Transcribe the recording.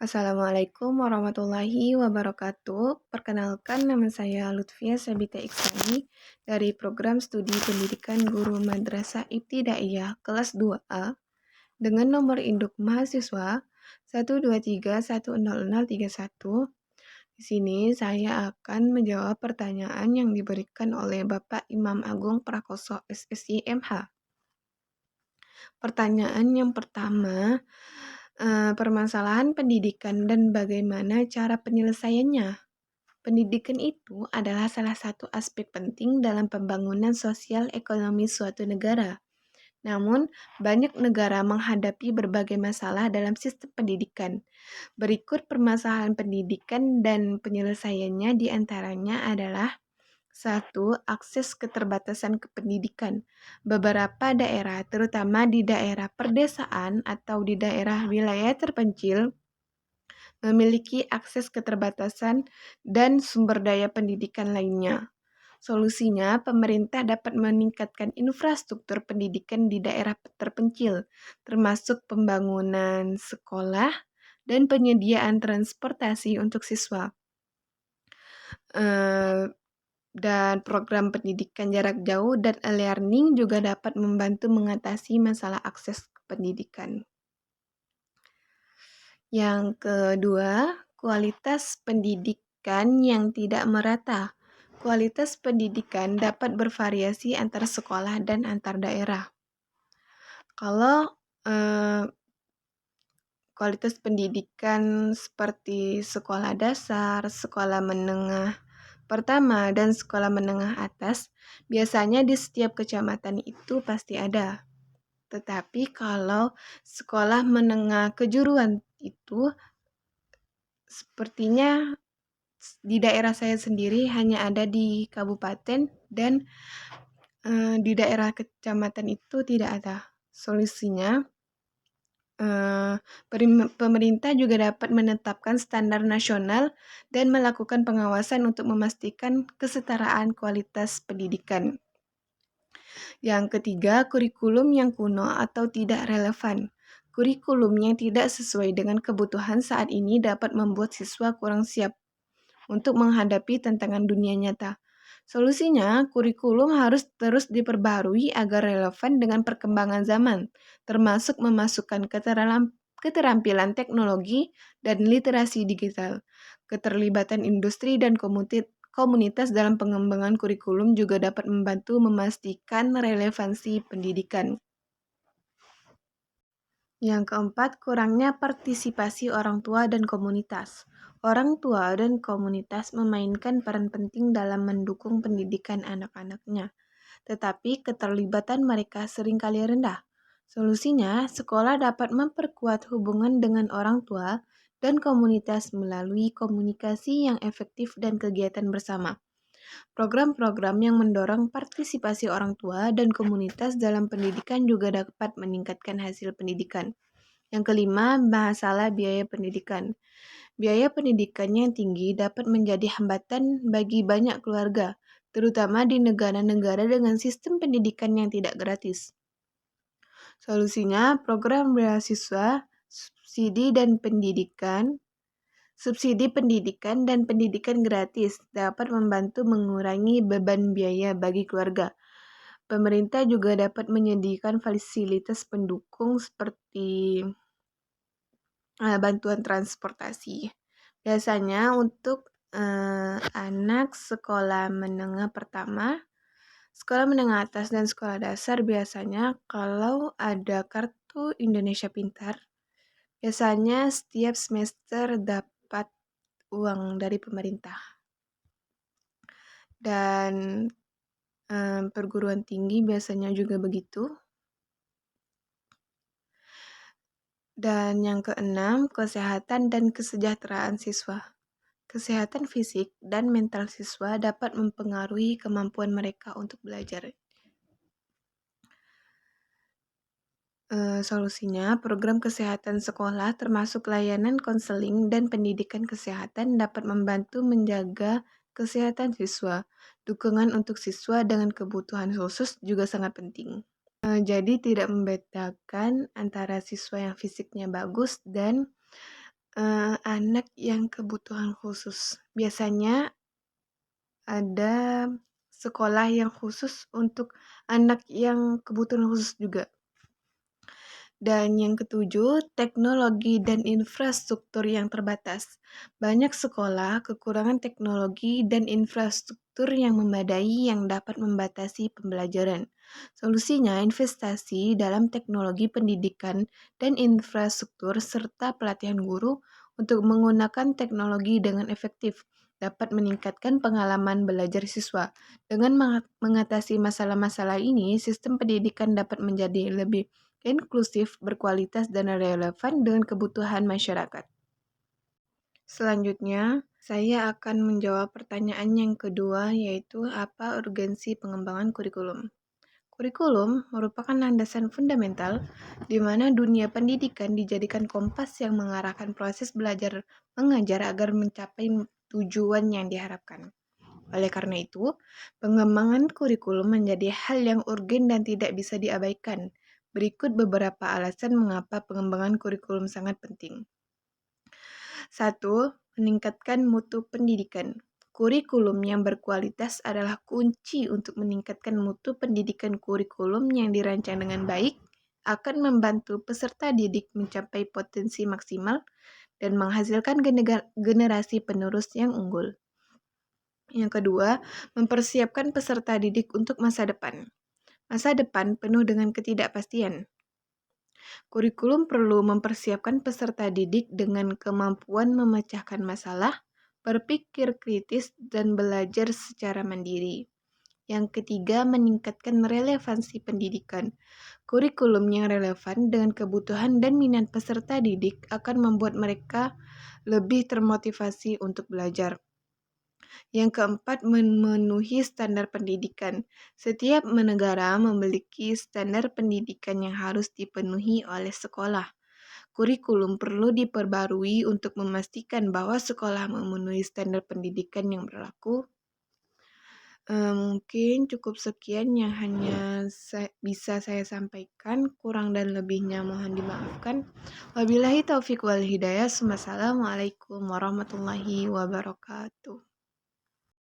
Assalamualaikum warahmatullahi wabarakatuh. Perkenalkan, nama saya Lutfia Sabita Iksani dari Program Studi Pendidikan Guru Madrasah Ibtidaiyah kelas 2A dengan nomor induk mahasiswa 123100031. Di sini saya akan menjawab pertanyaan yang diberikan oleh Bapak Imam Agung Prakoso SSI MH. Pertanyaan yang pertama, permasalahan pendidikan dan bagaimana cara penyelesaiannya. Pendidikan itu adalah salah satu aspek penting dalam pembangunan sosial ekonomi suatu negara. Namun, banyak negara menghadapi berbagai masalah dalam sistem pendidikan. Berikut permasalahan pendidikan dan penyelesaiannya di antaranya adalah: satu, akses keterbatasan ke pendidikan. Beberapa daerah, terutama di daerah perdesaan atau di daerah wilayah terpencil, memiliki akses keterbatasan dan sumber daya pendidikan lainnya. Solusinya, pemerintah dapat meningkatkan infrastruktur pendidikan di daerah terpencil, termasuk pembangunan sekolah dan penyediaan transportasi untuk siswa. Dan program pendidikan jarak jauh dan e-learning juga dapat membantu mengatasi masalah akses ke pendidikan. Yang kedua, kualitas pendidikan yang tidak merata. Kualitas pendidikan dapat bervariasi antar sekolah dan antar daerah. Kalau kualitas pendidikan seperti sekolah dasar, sekolah menengah pertama, dan sekolah menengah atas, biasanya di setiap kecamatan itu pasti ada. Tetapi kalau sekolah menengah kejuruan itu sepertinya di daerah saya sendiri hanya ada di kabupaten dan di daerah kecamatan itu tidak ada. Solusinya, pemerintah juga dapat menetapkan standar nasional dan melakukan pengawasan untuk memastikan kesetaraan kualitas pendidikan. Yang ketiga, kurikulum yang kuno atau tidak relevan. Kurikulum yang tidak sesuai dengan kebutuhan saat ini dapat membuat siswa kurang siap untuk menghadapi tantangan dunia nyata. Solusinya, kurikulum harus terus diperbarui agar relevan dengan perkembangan zaman, termasuk memasukkan keterampilan teknologi dan literasi digital. Keterlibatan industri dan komunitas dalam pengembangan kurikulum juga dapat membantu memastikan relevansi pendidikan. Yang keempat, kurangnya partisipasi orang tua dan komunitas. Orang tua dan komunitas memainkan peran penting dalam mendukung pendidikan anak-anaknya, tetapi keterlibatan mereka seringkali rendah. Solusinya, sekolah dapat memperkuat hubungan dengan orang tua dan komunitas melalui komunikasi yang efektif dan kegiatan bersama. Program-program yang mendorong partisipasi orang tua dan komunitas dalam pendidikan juga dapat meningkatkan hasil pendidikan. Yang kelima, masalah biaya pendidikan. Biaya pendidikan yang tinggi dapat menjadi hambatan bagi banyak keluarga, terutama di negara-negara dengan sistem pendidikan yang tidak gratis. Solusinya, program beasiswa, subsidi pendidikan dan pendidikan gratis dapat membantu mengurangi beban biaya bagi keluarga. Pemerintah juga dapat menyediakan fasilitas pendukung seperti bantuan transportasi. Biasanya untuk anak sekolah menengah pertama, sekolah menengah atas, dan sekolah dasar biasanya kalau ada kartu Indonesia Pintar, biasanya setiap semester dapat uang dari pemerintah. Dan perguruan tinggi biasanya juga begitu. Dan yang keenam, kesehatan dan kesejahteraan siswa. Kesehatan fisik dan mental siswa dapat mempengaruhi kemampuan mereka untuk belajar. Solusinya, program kesehatan sekolah termasuk layanan konseling dan pendidikan kesehatan dapat membantu menjaga kesehatan siswa. Dukungan untuk siswa dengan kebutuhan khusus juga sangat penting. Jadi tidak membedakan antara siswa yang fisiknya bagus dan Anak yang kebutuhan khusus. Biasanya ada sekolah yang khusus untuk anak yang kebutuhan khusus juga. Dan yang ketujuh, teknologi dan infrastruktur yang terbatas. Banyak sekolah kekurangan teknologi dan infrastruktur yang memadai yang dapat membatasi pembelajaran. Solusinya, investasi dalam teknologi pendidikan dan infrastruktur serta pelatihan guru untuk menggunakan teknologi dengan efektif dapat meningkatkan pengalaman belajar siswa. Dengan mengatasi masalah-masalah ini, sistem pendidikan dapat menjadi lebih inklusif, berkualitas, dan relevan dengan kebutuhan masyarakat. Selanjutnya, saya akan menjawab pertanyaan yang kedua, yaitu apa urgensi pengembangan kurikulum. Kurikulum merupakan landasan fundamental di mana dunia pendidikan dijadikan kompas yang mengarahkan proses belajar mengajar agar mencapai tujuan yang diharapkan. Oleh karena itu, pengembangan kurikulum menjadi hal yang urgen dan tidak bisa diabaikan. Berikut beberapa alasan mengapa pengembangan kurikulum sangat penting. 1. Meningkatkan mutu pendidikan. Kurikulum yang berkualitas adalah kunci untuk meningkatkan mutu pendidikan. Kurikulum yang dirancang dengan baik akan membantu peserta didik mencapai potensi maksimal dan menghasilkan generasi penerus yang unggul. Yang kedua, mempersiapkan peserta didik untuk masa depan. Masa depan penuh dengan ketidakpastian. Kurikulum perlu mempersiapkan peserta didik dengan kemampuan memecahkan masalah, berpikir kritis, dan belajar secara mandiri. Yang ketiga, meningkatkan relevansi pendidikan. Kurikulum yang relevan dengan kebutuhan dan minat peserta didik akan membuat mereka lebih termotivasi untuk belajar. Yang keempat, memenuhi standar pendidikan. Setiap negara memiliki standar pendidikan yang harus dipenuhi oleh sekolah. Kurikulum perlu diperbarui untuk memastikan bahwa sekolah memenuhi standar pendidikan yang berlaku. Mungkin cukup sekian yang hanya bisa saya sampaikan. Kurang dan lebihnya mohon dimaafkan. Wabillahi taufiq wal hidayah. Wassalamualaikum warahmatullahi wabarakatuh.